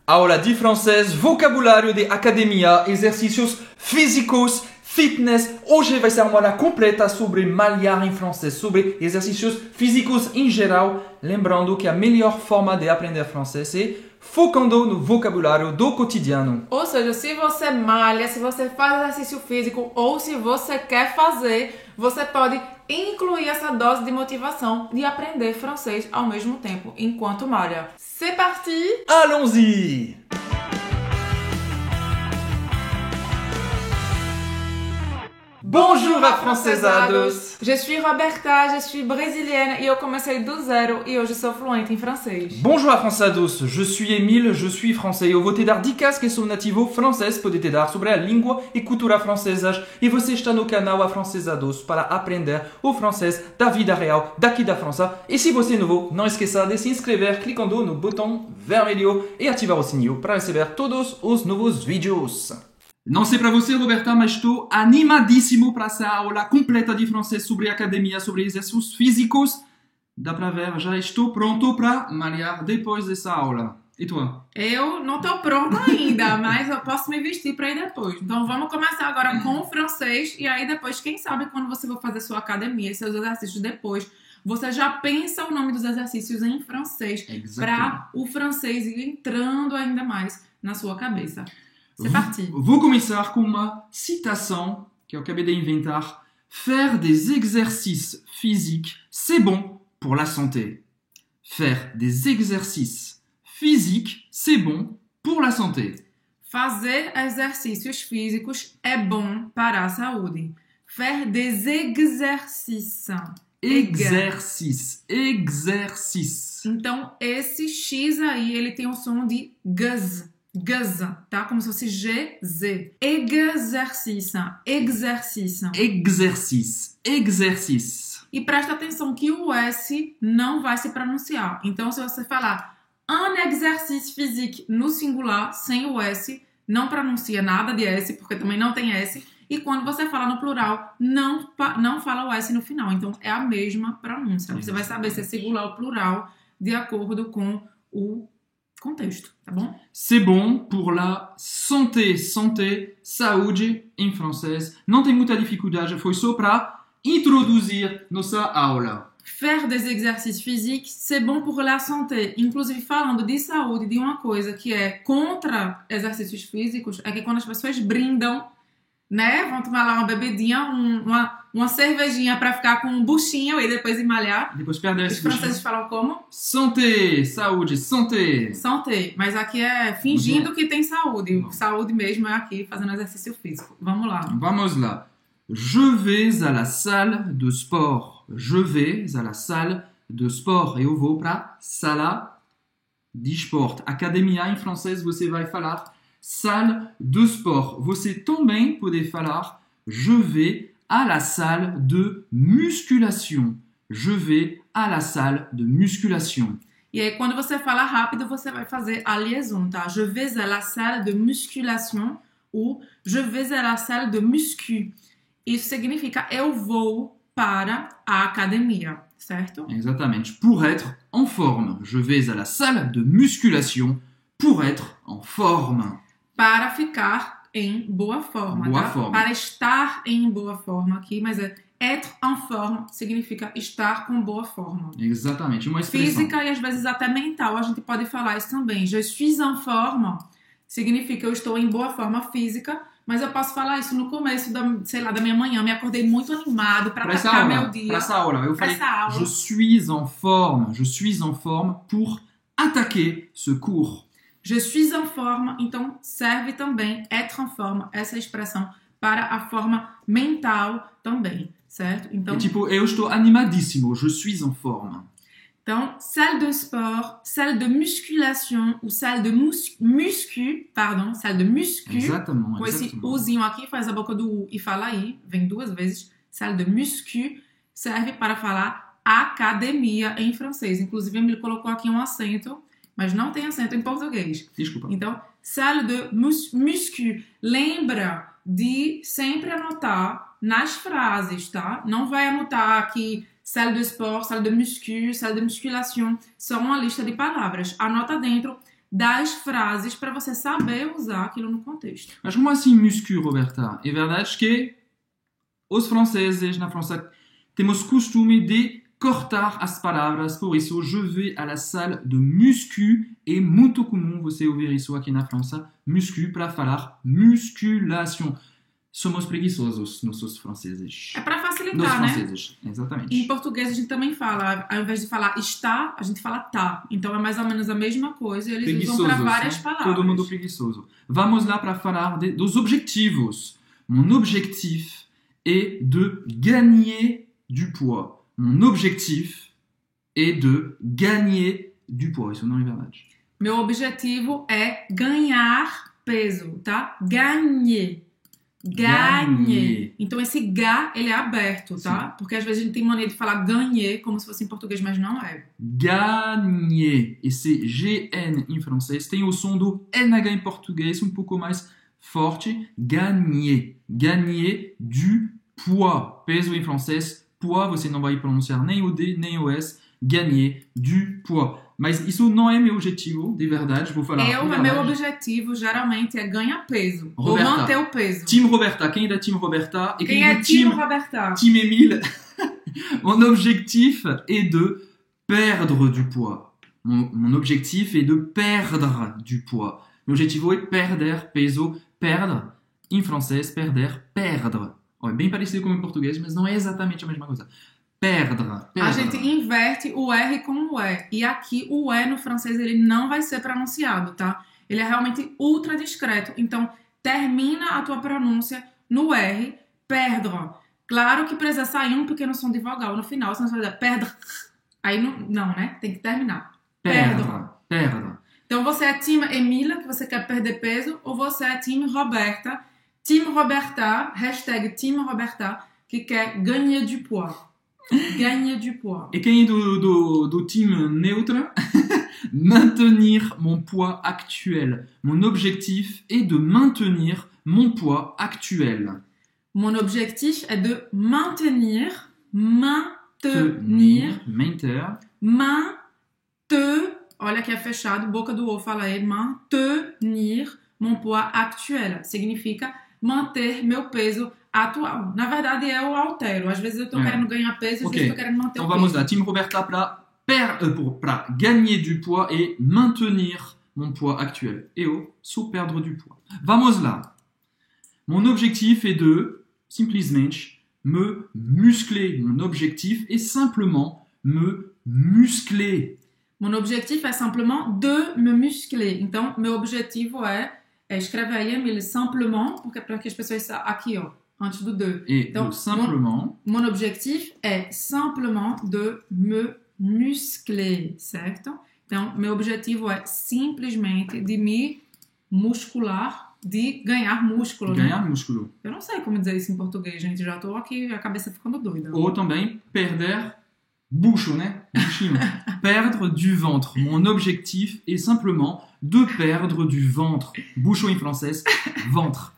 Aula de francês, vocabulário de academia, exercícios físicos, fitness. Hoje vai ser uma aula completa sobre malhar em francês, sobre exercícios físicos em geral. Lembrando que a melhor forma de aprender francês é focando no vocabulário do cotidiano. Ou seja, se você malha, se você faz exercício físico ou se você quer fazer, você pode incluir essa dose de motivação de aprender francês ao mesmo tempo enquanto malha. C'est parti! Allons-y! Bonjour, afrancesados! Je suis Roberta, je suis brésilienne e eu comecei do zero e hoje sou fluente em francês. Bonjour, afrancesados! Je suis Emile, je suis français. Eu vou te dar dicas que sou nativo francês, poder te dar sobre a língua e cultura francesas. E você está no canal Afrancesados para aprender o francês da vida real daqui da França. E se você é novo, não esqueça de se inscrever clicando no botão vermelho e ativar o sininho para receber todos os novos vídeos. Não sei para você, Roberta, mas estou animadíssimo para essa aula completa de francês sobre academia, sobre exercícios físicos. Dá para ver, já estou pronto para malhar depois dessa aula. E tu? Eu não tô pronta ainda, mas eu posso me vestir para ir depois. Então vamos começar agora com o francês e aí depois, quem sabe, quando você for fazer sua academia, seus exercícios depois, você já pensa o nome dos exercícios em francês para o francês ir entrando ainda mais na sua cabeça. C'est parti. Vou começar com uma citação que eu acabei de inventar. Faire des exercices physiques, c'est bon pour la santé. Faire des exercices physiques, c'est bon pour la santé. Fazer exercícios físicos é bom para a saúde. Faire des exercices. Exercice. Então, esse X aí, ele tem o som de gaz. Gaz, tá? Como se fosse GZ. Exercice. E presta atenção que o S não vai se pronunciar. Então, se você falar un exercice physique no singular, sem o S, não pronuncia nada de S, porque também não tem S. E quando você fala no plural, não fala o S no final. Então, é a mesma pronúncia. Você vai saber se é singular ou plural de acordo com o contexto, tá bom? C'est bon pour la santé. Santé, saúde em francês. Não tem muita dificuldade, foi só para introduzir nossa aula. Faire des exercices physiques, c'est bon pour la santé. Inclusive, falando de saúde, de uma coisa que é contra exercícios físicos, é que quando as pessoas brindam, né, vão tomar lá uma bebidinha, uma cervejinha para ficar com um buchinho e depois malhar. Depois perder esse buchinho. Os franceses falam como? Santé, saúde, santé. Santé, mas aqui é fingindo que tem saúde. Saúde mesmo é aqui fazendo exercício físico. Vamos lá. Vamos lá. Je vais à la salle de sport. Je vais à la salle de sport. Eu vou para sala de sport. Academia em francês você vai falar salle de sport. Você também pode falar je vais à la salle de musculation. Je vais à la salle de musculation. E aí, quando você fala rápido, você vai fazer a liaison, tá? Je vais à la salle de musculation ou je vais à la salle de muscu. Isso significa eu vou para a academia, certo? Exatamente. Pour être en forme. Je vais à la salle de musculation pour être en forme. Para ficar em boa forma, boa tá? Forma. Para estar em boa forma aqui, mas être en forme significa estar com boa forma. Exatamente, uma expressão. Física e às vezes até mental, a gente pode falar isso também. Je suis en forme significa eu estou em boa forma física, mas eu posso falar isso no começo da minha manhã. Me acordei muito animado para atacar meu dia. Para essa aula, eu falei, je suis en forme pour attaquer ce cours. Je suis en forme, então serve também être en forme, essa expressão, para a forma mental também, certo? Então, tipo, eu estou animadíssimo, je suis en forme. Então, salle de sport, salle de musculation ou salle de muscu, salle de muscu. Exatamente. Com esse Uzinho aqui, faz a boca do U e fala I, vem duas vezes. Salle de muscu serve para falar academia em francês. Inclusive, ele colocou aqui um acento, mas não tem acento em português. Desculpa. Então, salle de muscu. Lembra de sempre anotar nas frases, tá? Não vai anotar aqui salle de sport, salle de muscu, salle de musculation. Só uma lista de palavras. Anota dentro das frases para você saber usar aquilo no contexto. Mas como assim muscu, Roberta? É verdade que os franceses, na França, temos costume de cortar as palavras, por isso je vais à la salle de muscu. É muito comum você ouvir isso aqui na França, muscu para falar musculação. Somos preguiçosos, nossos franceses. É para facilitar, Nos né? franceses, exatamente. Em português a gente também fala, ao invés de falar está, a gente fala tá. Então é mais ou menos a mesma coisa e eles usam para várias palavras. Todo mundo preguiçoso. Vamos lá para falar dos objetivos. Mon objectif est de gagner du poids. Mon objectif est de gagner du poids. Isso não é verdade. Meu objetivo é ganhar peso, tá? Gagner. Então esse ga, ele é aberto, tá? Sim. Porque às vezes a gente tem mania de falar gagner como se fosse em português, mas não é. Gagner. Esse GN em francês tem o som do NH em português um pouco mais forte. Gagner. Gagner du poids. Peso em francês. Poids, você não vai pronunciar nem o D, nem o S. Gagner du poids. Mas isso não é meu objetivo, de verdade, vou falar. Meu objetivo geralmente é ganhar peso. Roberta, ou manter o peso. Team Roberta, quem é da Team Roberta? E quem é Team Roberta? Team Émile. Mon objectif est de perdre du poids. Mon objectif est de perdre du poids. Meu objetivo é perder peso. Perdre, em francês, perder, perdre. É bem parecido com o português, mas não é exatamente a mesma coisa. Perdre. A gente inverte o R com o E. E aqui o E no francês ele não vai ser pronunciado, tá? Ele é realmente ultra discreto. Então, termina a tua pronúncia no R, perdre. Claro que precisa sair um pequeno som de vogal no final, senão você vai dizer perdre. Aí não, né? Tem que terminar. Perdre. Perdre. Então, você é Team Emília, que você quer perder peso, ou você é Team Roberta. Team Roberta, hashtag Team Roberta, que quer gagner du poids. Gagner du poids. Et quem é do time neutre? Maintenir mon poids actuel. Mon objectif est de maintenir mon poids actuel. Mon objectif est de maintenir. Olha que é fechado, boca do O fala aí. Maintenir mon poids actuel. Significa manter meu peso atual. Na verdade, eu altero. Às vezes eu tô querendo ganhar peso, às vezes eu tô querendo manter o peso. Então vamos lá. Team Roberta para gagner du poids et maintenir mon poids actuel. Eu sou perdre du poids. Vamos lá. Mon objectif est de, simplesmente, me muscler. Mon objectif est simplement me muscler. Mon objectif est simplement de me muscler. Então, meu objetivo escreve aí, Emile, simplement, porque para que as pessoas aqui, ó, antes do de. Então, simplement. Mon objectif est simplement de me muscler, certo? Então, meu objetivo é simplesmente de me muscular, de ganhar músculo, Ganhar músculo. Eu não sei como dizer isso em português, gente. Já tô aqui, a cabeça ficando doida. Ou também, perder bucho, né? Buchinho. Perdre du ventre. Mon objectif est simplement de perdre du ventre. Bucho em francês, ventre.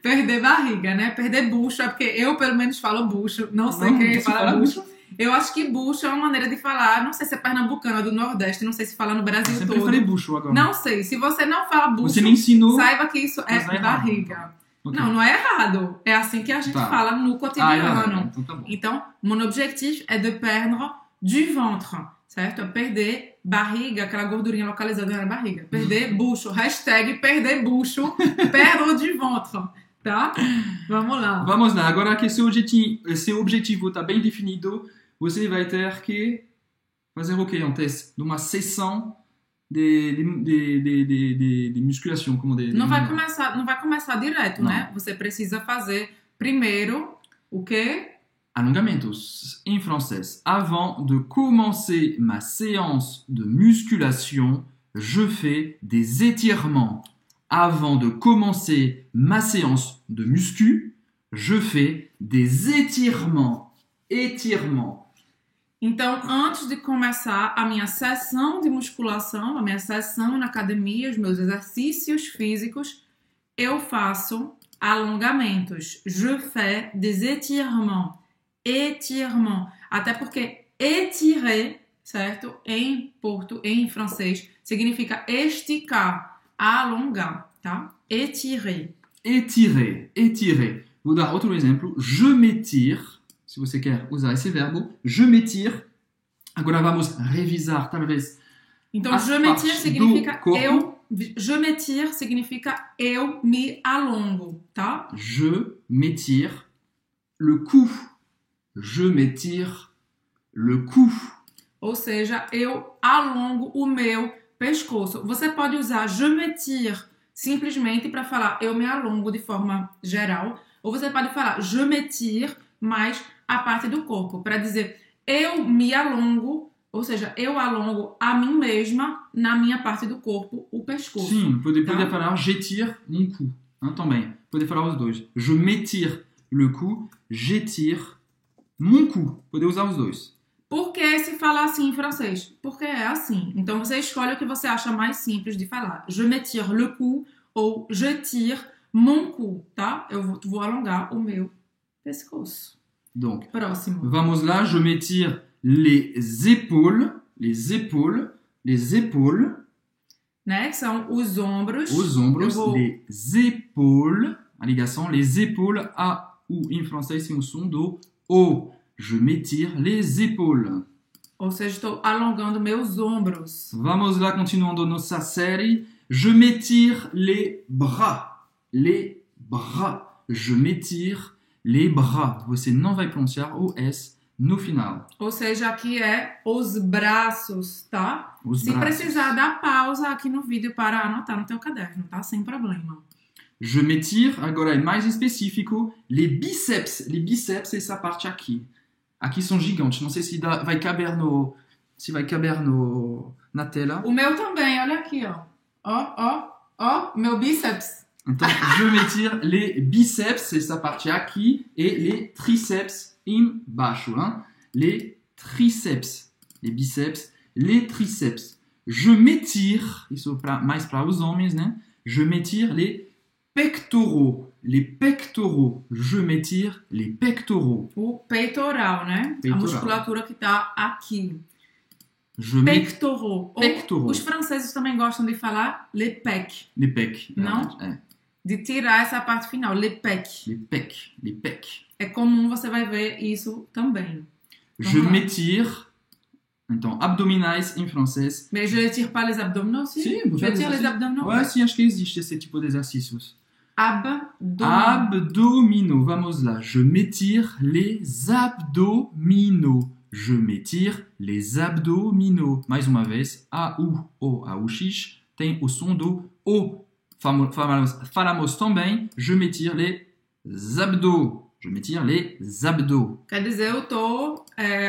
Perder barriga, né? Perder bucho, é porque eu pelo menos falo bucho. Não sei quem fala bucho. Eu acho que bucho é uma maneira de falar, não sei se é pernambucana do Nordeste, não sei se fala no Brasil todo. Eu falei bucho agora. Não sei, se você não fala bucho, você me ensinou, saiba que isso é barriga. Okay. Não é errado. É assim que a gente fala no cotidiano. Então, mon objectif é de perdre du ventre, certo? É perder barriga, aquela gordurinha localizada na barriga. Perder bucho, hashtag perder bucho, perdre du ventre. Tá? Vamos lá. Vamos lá. Agora que seu objetivo está bem definido, você vai ter que fazer o que antes de uma sessão de musculação, como não vai começar direto, não. Né? Você precisa fazer primeiro o quê? Alongamentos. Em francês. Avant de commencer ma séance de musculation, je fais des étirements. Avant de commencer ma séance de muscu, je fais des étirements. Étirements. Então, antes de começar a minha sessão de musculação, a minha sessão na academia, os meus exercícios físicos, eu faço alongamentos. Je fais des étirements. Étirements. Até porque étirer certo? Em francês, significa esticar, alongar, tá? Étirer. Étirer, étirer. Vou dar outro exemplo. Je m'étire. Se você quer usar esse verbo, je m'étire. Agora vamos revisar, talvez. Então, as je m'étire partes significa do corpo. je m'étire significa eu me alongo, tá? Je m'étire le cou. Je m'étire le cou. Ou seja, eu alongo o meu pescoço. Você pode usar je m'étire simplesmente para falar eu me alongo de forma geral. Ou você pode falar je m'étire mais a parte do corpo. Para dizer eu me alongo, ou seja, eu alongo a mim mesma na minha parte do corpo, o pescoço. Sim, poder tá? falar j'étire mon cou. Também. Poder falar os dois. Je m'étire le cou, j'étire mon cou. Poder usar os dois. Por que se fala assim em francês? Porque é assim. Então você escolhe o que você acha mais simples de falar. Je m'étire le cou ou je tire mon cou, tá? Eu vou alongar o meu pescoço. Donc, Próximo. vamos lá. Je m'étire les épaules, les épaules, les épaules. Né? Que são os ombros. Os ombros, Eu vou... les épaules. A ligação, les épaules. A, U em francês tem o som do O. Je m'étire les épaules. Ou seja, estou alongando meus ombros. Vamos lá, continuando nossa série. Je m'étire les bras. Les bras. Je m'étire les bras. Você não vai pronunciar o S no final. Ou seja, aqui é os braços, tá? Os Se braços. precisar, dá pausa aqui no vídeo para anotar no teu caderno, tá? Sem problema. Je m'étire, agora é mais específico, les biceps. Les biceps é essa parte aqui. Aqui são gigantes. Não sei se vai caber na tela. O meu também, olha aqui, ó. Ó, meu bíceps. Então, je m'étire les biceps, é essa parte aqui, e les triceps embaixo. Hein? Les triceps. Les biceps, les triceps. Je m'étire, isso mais para os homens, né? Je m'étire les pectoraux. Les pectoraux. Je m'étire les pectoraux. O peitoral, né? Peitoral. A musculatura que tá aqui. Je m'étire Pectoraux. Pectoraux. Os franceses também gostam de falar les pecs. les pecs. Não? É. De tirar essa parte final, les pecs. Les pecs. Les pecs. É comum, você vai ver isso também. Je Vamos lá. m'étire. Então, abdominais em francês. Mais je ne tire pas les abdominaux aussi? Sim, Je tire les abdominaux? Ouais, sim, acho que existe esse tipo de exercícios. Abdominaux. Abdominaux, vamos lá. Je m'étire les abdominaux. Je m'étire les abdominaux. Mais uma vez, A-U, O, A-U-X, tem o som do O. Falamos também, je m'étire les abdos. Je m'étire les abdos. Quer dizer, eu tô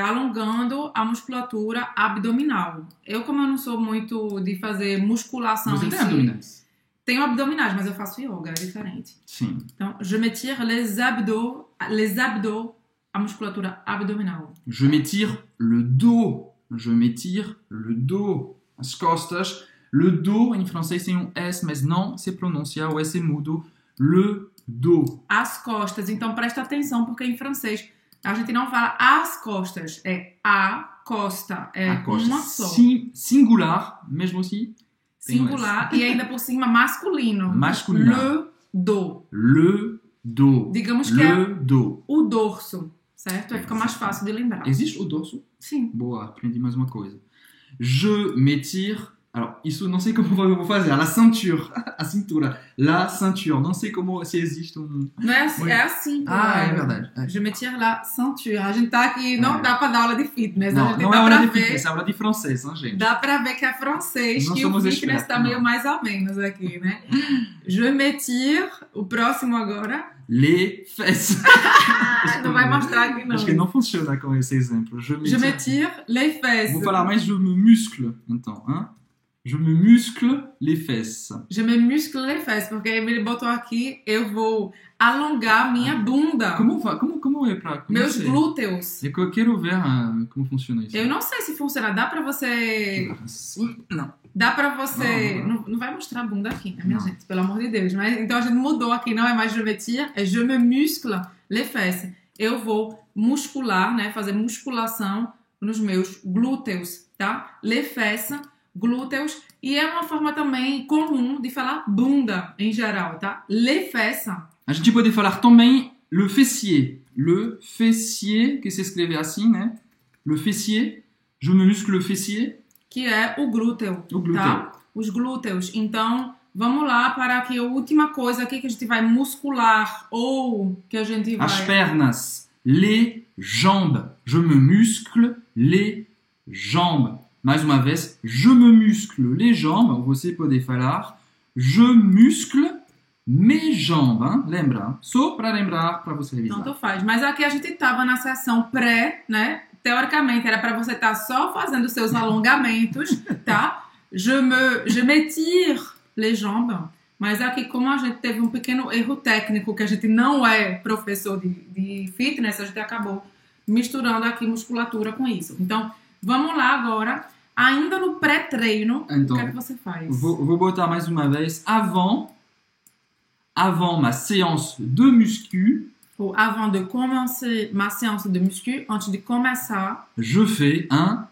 alongando a musculatura abdominal. Como eu não sou muito de fazer musculação Você em tem si, abdominais? tenho abdominais, mas eu faço yoga, é diferente. Sim. Então, je m'étire les abdos, a musculatura abdominal. Je m'étire le dos. Je m'étire le dos. As costas. Le dos, em francês, tem um S, mas não se pronuncia, o S é mudo. Le dos. As costas. Então, presta atenção, porque em francês a gente não fala as costas, é a costa. É A costa. uma só. Singular, mesmo assim. tem um Singular e ainda por cima masculino. Masculino. Le dos. Le dos. Digamos que é Le dos. o dorso, certo? Aí fica mais fácil de lembrar. Existe o dorso? Sim. Boa, aprendi mais uma coisa. Je m'étire. Alors, isso não sei como eu vou fazer. La ceinture. A cintura. La ceinture. Não sei como, se existe um... Não é assim, Oui. é assim. Ah, é claro. verdade. É. Je me tire la ceinture. A gente tá aqui, não dá pra dar aula de fitness. a Não, gente não dá é aula pra de ver, fitness, é aula de francês, hein, gente? dá pra ver que é francês, Não que o somos fitness expertos, tá meio não. mais ou menos aqui, né? Je me tire, o próximo agora. Les fesses. Não vai mostrar aqui, não. Acho que não funciona com esse exemplo. Je Je me tire les fesses. Vou falar mais je me muscle, então. Hein? Je me muscle les fesses. Je me muscle les fesses, porque ele botou aqui, eu vou alongar minha bunda. Como é pra... como Meus sei? glúteos. Eu quero ver como funciona isso. Eu não sei se funciona. Dá pra você... Sim, não. Dá pra você... Não vai mostrar a bunda aqui, né, minha gente? Pelo amor de Deus. Mas, então a gente mudou aqui. Não é mais je me tire, é je me muscle les fesses. Eu vou muscular, né? Fazer musculação nos meus glúteos. tá? Les fesses, glúteos. E é uma forma também comum de falar bunda em geral, tá? Les fesses. A gente pode falar também le fessier. Le fessier, que se escreve assim, né? Le fessier. Je me muscle le fessier. Que é o glúteo, O glúteo. tá? Os glúteos. Então, vamos lá para aqui a última coisa aqui que a gente vai muscular ou que a gente vai... As pernas. Les jambes. Je me muscle les jambes. Mais uma vez, je me muscle les jambes. Você pode falar je muscle mes jambes. Hein? Lembra? Só para lembrar, para você revisar. Tanto faz. Mas aqui a gente estava na seção pré, né? Teoricamente era para você estar só fazendo seus alongamentos, tá? Je m'étire les jambes. Mas aqui, como a gente teve um pequeno erro técnico, que a gente não é professor de fitness, a gente acabou misturando aqui musculatura com isso. Então, vamos lá agora. Ainda no pré-treino, então, o que é que você faz? Vou botar mais uma vez. Avant ma séance de muscu, Ou avant de commencer ma séance de muscu, antes de começar, je fais un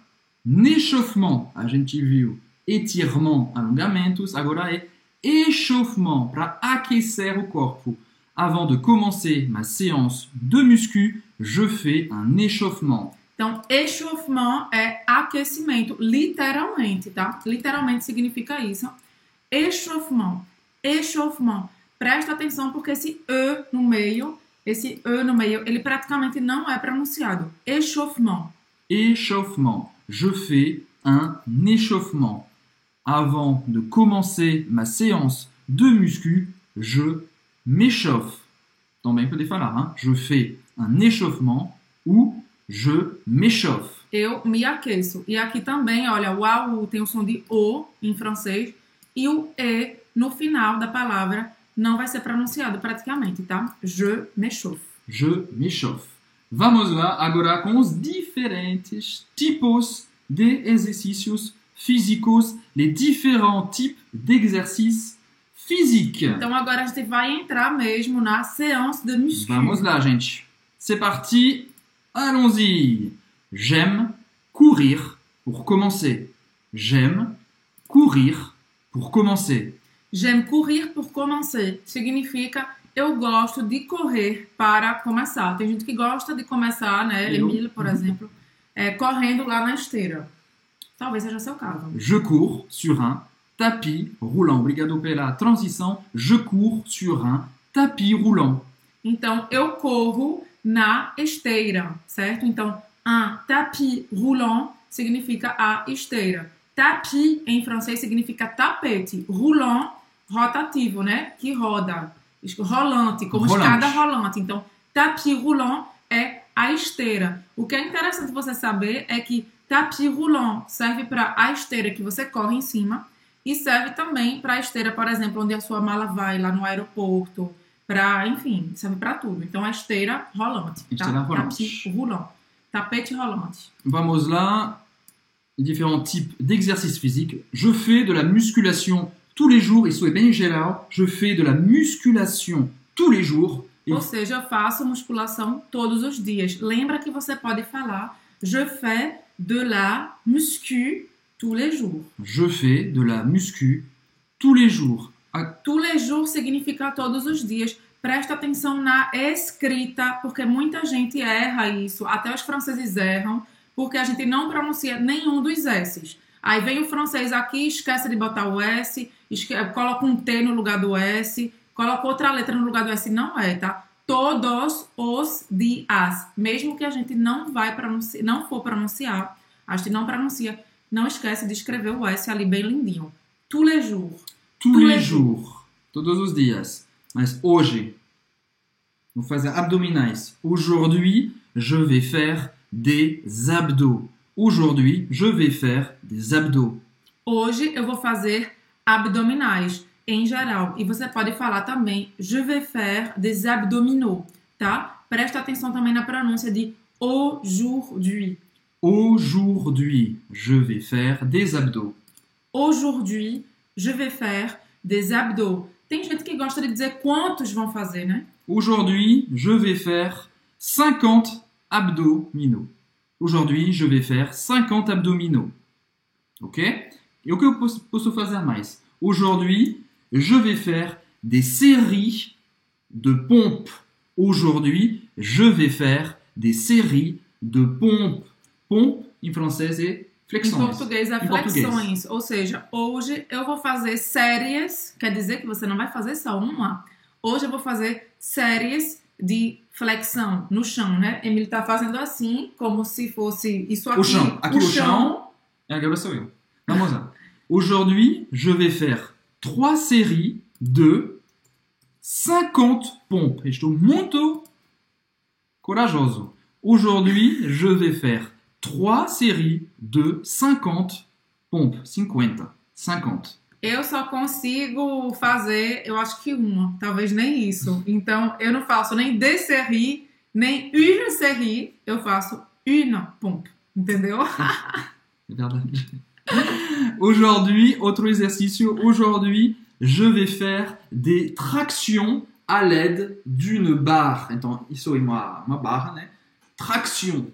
échauffement. A gente viu étirement, alongamentos. Agora é échauffement, para aquecer o corpo. Avant de commencer ma séance de muscu, je fais un échauffement. então, échauffement é aquecimento, literalmente, tá? Literalmente significa isso. Échauffement. Presta atenção porque esse E no meio, ele praticamente não é pronunciado. Échauffement. Échauffement. Je fais un échauffement. Avant de commencer ma séance de muscu, je m'échauffe. Também pode falar, hein? Je fais un échauffement ou je m'échauffe. Eu me aqueço. E aqui também, olha, o AU tem o som de O em francês e o E no final da palavra não vai ser pronunciado praticamente, tá? Je m'échauffe. Je m'échauffe. Vamos lá agora com os diferentes tipos de exercícios físicos, les différents types d'exercices physiques. Então agora a gente vai entrar mesmo na séance de muscu. Vamos lá, gente. C'est parti. Allons-y. J'aime courir pour commencer. J'aime courir pour commencer. J'aime courir pour commencer. Significa eu gosto de correr para começar. Tem gente que gosta de começar, né? Emile, por exemplo, correndo lá na esteira. Talvez seja seu caso. Je cours sur un tapis roulant. Obrigado pela transição. Je cours sur un tapis roulant. Então, eu corro na esteira, certo? Então, un tapis roulant significa a esteira. Tapis, em francês, significa tapete. Roulant, rotativo, né? Que roda. Rolante, como escada rolante. Então, tapis roulant é a esteira. O que é interessante você saber é que tapis roulant serve para a esteira que você corre em cima e serve também para a esteira, por exemplo, onde a sua mala vai, lá no aeroporto, enfim, serve para tudo. Então, a esteira rolante. Esteira rolante. Tapis roulant. Tapete rolante. Vamos lá. Différents types d'exercices physiques. Je fais de la musculation tous les jours. Isso é bem geral. Je fais de la musculation tous les jours. Ou seja, eu faço musculação todos os dias. Lembra que você pode falar je fais de la muscu tous les jours. Je fais de la muscu tous les jours. Tous les jours significa todos os dias. Presta atenção na escrita, porque muita gente erra isso. Até os franceses erram, porque a gente não pronuncia nenhum dos S's. Aí vem o francês aqui, esquece de botar o S, coloca um T no lugar do S, coloca outra letra no lugar do S. Não é, tá? Todos os dias. Mesmo que a gente não for pronunciar, a gente não pronuncia, não esquece de escrever o S ali bem lindinho. Tous les jours. Tous les jours. Todos os dias. Mas hoje, vou fazer abdominais. Aujourd'hui, je vais faire des abdos. Aujourd'hui, je vais faire des abdos. Hoje eu vou fazer abdominais em geral. E você pode falar também je vais faire des abdominaux, tá? Presta atenção também na pronúncia de aujourd'hui. Aujourd'hui, je vais faire des abdos. Aujourd'hui, je vais faire des abdos. Tem gente que gosta de dizer quantos vão fazer, né? Aujourd'hui, je vais faire 50 abdominaux. Aujourd'hui, je vais faire 50 abdominaux. Ok? E o que eu posso fazer mais? Aujourd'hui, je vais faire des séries de pompes. Aujourd'hui, je vais faire des séries de pompes. Pompe, em francês, é flexões. Em português é flexões. Ou seja, hoje eu vou fazer séries, quer dizer que você não vai fazer só uma. Hoje eu vou fazer séries de flexão no chão, né? Emílio tá fazendo assim, como se fosse isso aqui. O chão. Aqui o chão. E agora sou eu. Vamos lá. Aujourd'hui, je vais faire 3 séries de 50 pompes. Estou muito corajoso. Aujourd'hui, je vais faire 3 séries de 50 pompes. 50. Eu só consigo fazer, eu acho que uma, talvez nem isso. Então, eu não faço nem des séries, nem une série, eu faço une pompe. Entendeu? É verdade. Aujourd'hui, outro exercício. Aujourd'hui, je vais faire des tractions à l'aide d'une barre. Então, isso é uma barra, né? Traction.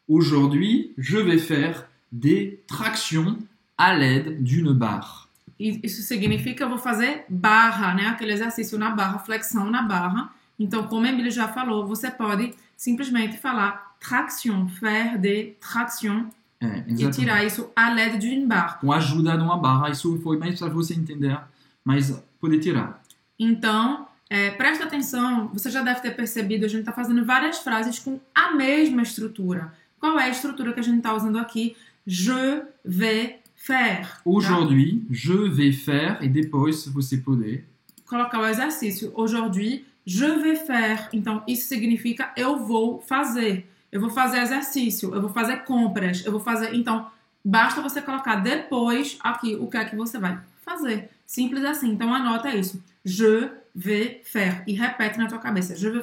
Aujourd'hui, je vais faire des tractions à l'aide d'une barre. Isso significa que eu vou fazer barra, né? Aquele exercício na barra, flexão na barra. Então, como a Emília já falou, você pode simplesmente falar traction, faire des tractions e tirar isso à l'aide d'une barre. Com a ajuda de uma barra, isso foi mais para você entender, mas poder tirar. Então, presta atenção, você já deve ter percebido, a gente está fazendo várias frases com a mesma estrutura. Qual é a estrutura que a gente está usando aqui? Je vais faire. Aujourd'hui, tá? Je vais faire, e depois você pode colocar o exercício. Aujourd'hui, je vais faire. Então, isso significa eu vou fazer. Eu vou fazer exercício, eu vou fazer compras, eu vou fazer... Então, basta você colocar depois aqui o que é que você vai fazer. Simples assim. Então, anota isso. Je vais faire. E repete na tua cabeça. Je vais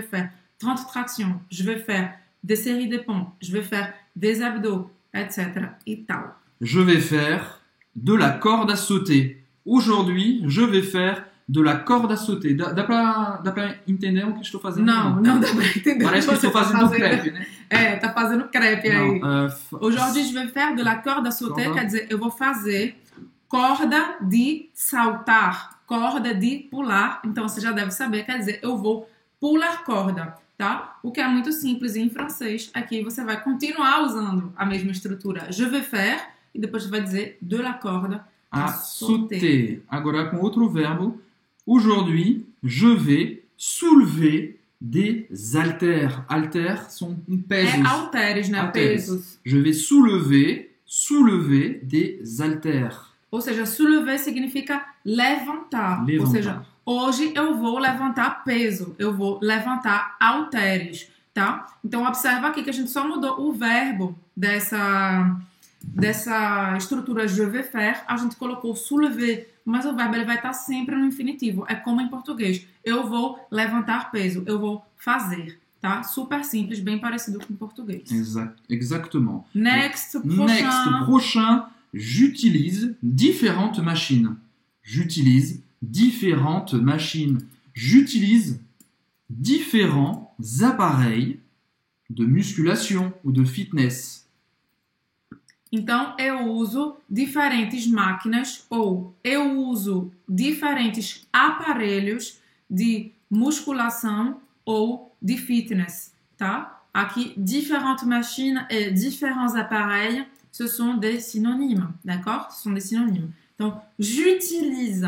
faire 30 tractions. Je vais faire des séries de pompes. Je vais faire des abdos, etc. e tal. Je vais faire de la corde à sauter. Aujourd'hui, je vais faire de la corde à sauter. Dá pra entender o que estou fazendo? Não dá pra entender. Parece que estou fazendo crepe, né? Tá fazendo crepe aí. Aujourd'hui, je vais faire de la corde à sauter, quer dizer, eu vou fazer corda de saltar, corda de pular. Então, você já deve saber, quer dizer, eu vou pular corda, tá? O que é muito simples em francês. Aqui você vai continuar usando a mesma estrutura. Je vais faire, e depois você vai dizer de la corde à sauter. Agora com outro verbo. Aujourd'hui, je vais soulever des haltères. Haltères são pesos. Halteres, né? Pesos. Je vais soulever des haltères. Ou seja, soulever significa levantar. Ou seja, hoje eu vou levantar peso. Eu vou levantar halteres, tá? Então, observa aqui que a gente só mudou o verbo dessa estrutura je vais faire. A gente colocou soulever, mas o verbo ele vai estar sempre no infinitivo. É como em português. Eu vou levantar peso. Eu vou fazer, tá? Super simples, bem parecido com o português. Exactement. Next, prochain. J'utilise différentes machines. J'utilise différents appareils de musculation ou de fitness. Então, eu uso diferentes máquinas ou eu uso diferentes aparelhos de musculação ou de fitness, tá? Aqui, différentes machines et différents appareils, ce sont des synonymes, d'accord? Ce sont des synonymes. Então, j'utilise.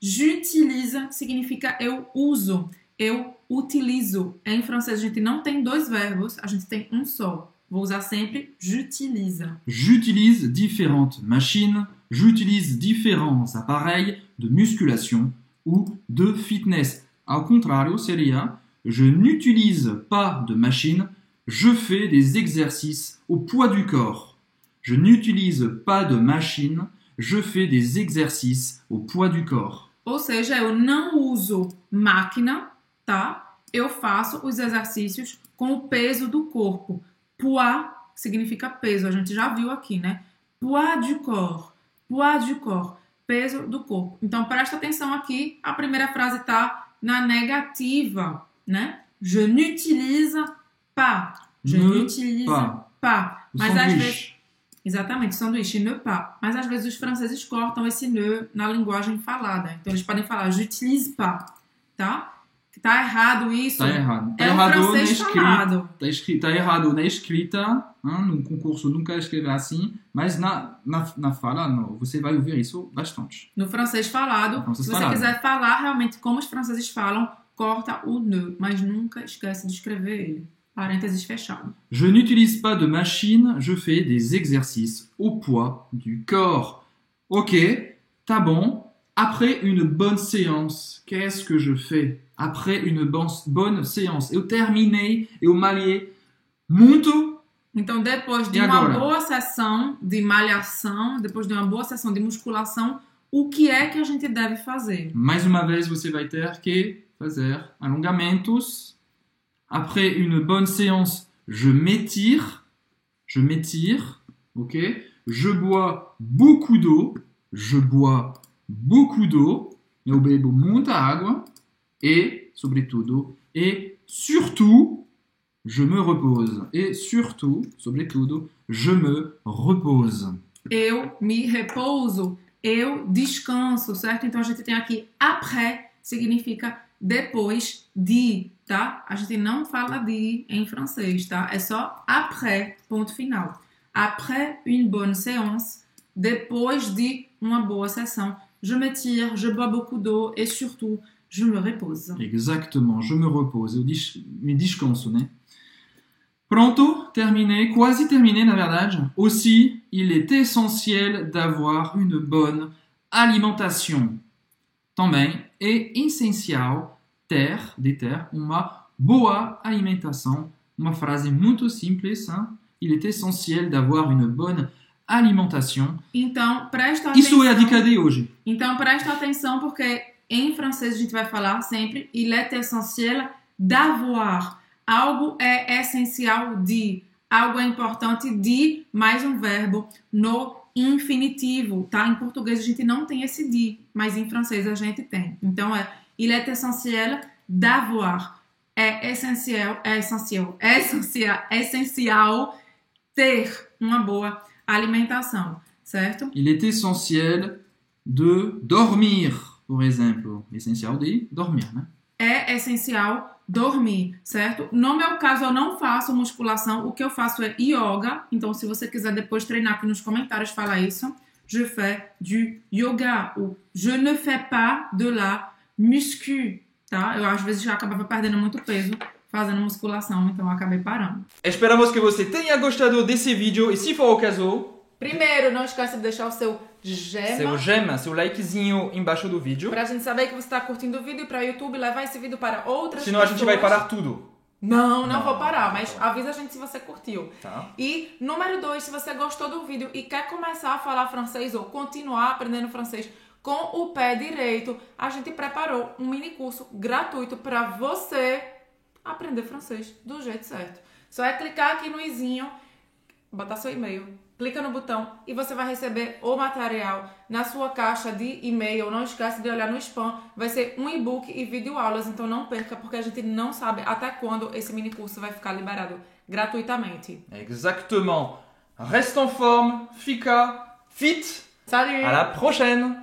J'utilise significa eu uso, eu utilizo. Em francês, a gente não tem dois verbos, a gente tem um só. Vou usar sempre j'utilise. J'utilise différentes machines, j'utilise différents appareils de musculation ou de fitness. Ao contrário, seria je n'utilise pas de machine, je fais des exercices au poids du corps. Je n'utilise pas de machine, je fais des exercices au poids du corps. Ou seja, eu não uso máquina, tá? Eu faço os exercícios com o peso do corpo. Poids significa peso, a gente já viu aqui, né? Poids du corps, peso do corpo. Então, presta atenção aqui, a primeira frase tá na negativa, né? Je n'utilise pas. Je n'utilise pas. Mas às vezes... Exatamente, sanduíche, ne pas. Mas às vezes os franceses cortam esse ne na linguagem falada. Então eles podem falar j'utilise pas, tá? Tá errado isso. Tá errado. É um francês falado. Tá errado na escrita, no concurso nunca escreve assim, mas na fala você vai ouvir isso bastante. No francês falado, se você quiser falar realmente como os franceses falam, corta o ne, mas nunca esquece de escrever ele. Parênteses fechado. Je n'utilise pas de machine, je fais des exercices au poids du corps. Ok, tá bom. Après une bonne séance, qu'est-ce que je fais? Après une bonne séance. Eu terminei, eu malhei muito. Então, depois de uma boa sessão de malhação, depois de uma boa sessão de musculação, o que é que a gente deve fazer? Mais uma vez, você vai ter que fazer alongamentos. Après une bonne séance, je m'étire, ok? Je bois beaucoup d'eau, eu bebo muita água, et, sobretudo, et surtout, je me repose. Et surtout, sobretudo, je me repose. Eu me repouso, eu descanso, certo? Então a gente tem aqui après, significa depois de, tá? A gente não fala de em francês, tá? É só après, ponto final. Après une bonne séance, depois de uma boa sessão, je m'étire, je bois beaucoup d'eau et surtout, je me repose. Exactement, je me repose. Eu me descanso, né? Pronto, terminé, quasi terminé, na verdade. Aussi, il est essentiel d'avoir une bonne alimentation. Também é essencial ter uma boa alimentação. Uma frase muito simples, hein? Il est essentiel d'avoir une bonne alimentation. Então, presta atenção. Isso é a dica de hoje. Então, presta atenção porque em francês a gente vai falar sempre il est essentiel d'avoir. Algo é essencial de, algo é importante de, mais um verbo no infinitivo, tá? Em português a gente não tem esse de, mas em francês a gente tem. Então il est essentiel d'avoir. É essencial ter uma boa alimentação, certo? Il est essentiel de dormir, por exemplo. Essencial de dormir, né? É essencial dormir, certo? No meu caso, eu não faço musculação. O que eu faço é yoga. Então, se você quiser depois treinar aqui nos comentários, fala isso. Je fais du yoga. Ou je ne fais pas de la muscu, tá? Eu, às vezes, já acabava perdendo muito peso fazendo musculação. Então, eu acabei parando. Esperamos que você tenha gostado desse vídeo. E se for o caso... Primeiro, não esqueça de deixar o seu gema. Seu likezinho embaixo do vídeo. Pra gente saber que você está curtindo o vídeo e pra YouTube levar esse vídeo para outras pessoas. Senão a gente vai parar tudo. Não vou parar, mas avisa a gente se você curtiu. Tá. E número 2, se você gostou do vídeo e quer começar a falar francês ou continuar aprendendo francês com o pé direito, a gente preparou um mini curso gratuito para você aprender francês do jeito certo. Só é clicar aqui no izinho, botar seu e-mail, clica no botão e você vai receber o material na sua caixa de e-mail. Não esquece de olhar no spam. Vai ser um e-book e videoaulas, então não perca, porque a gente não sabe até quando esse mini curso vai ficar liberado gratuitamente. Exactement. Reste en forme, fica fit. Salut! À la prochaine!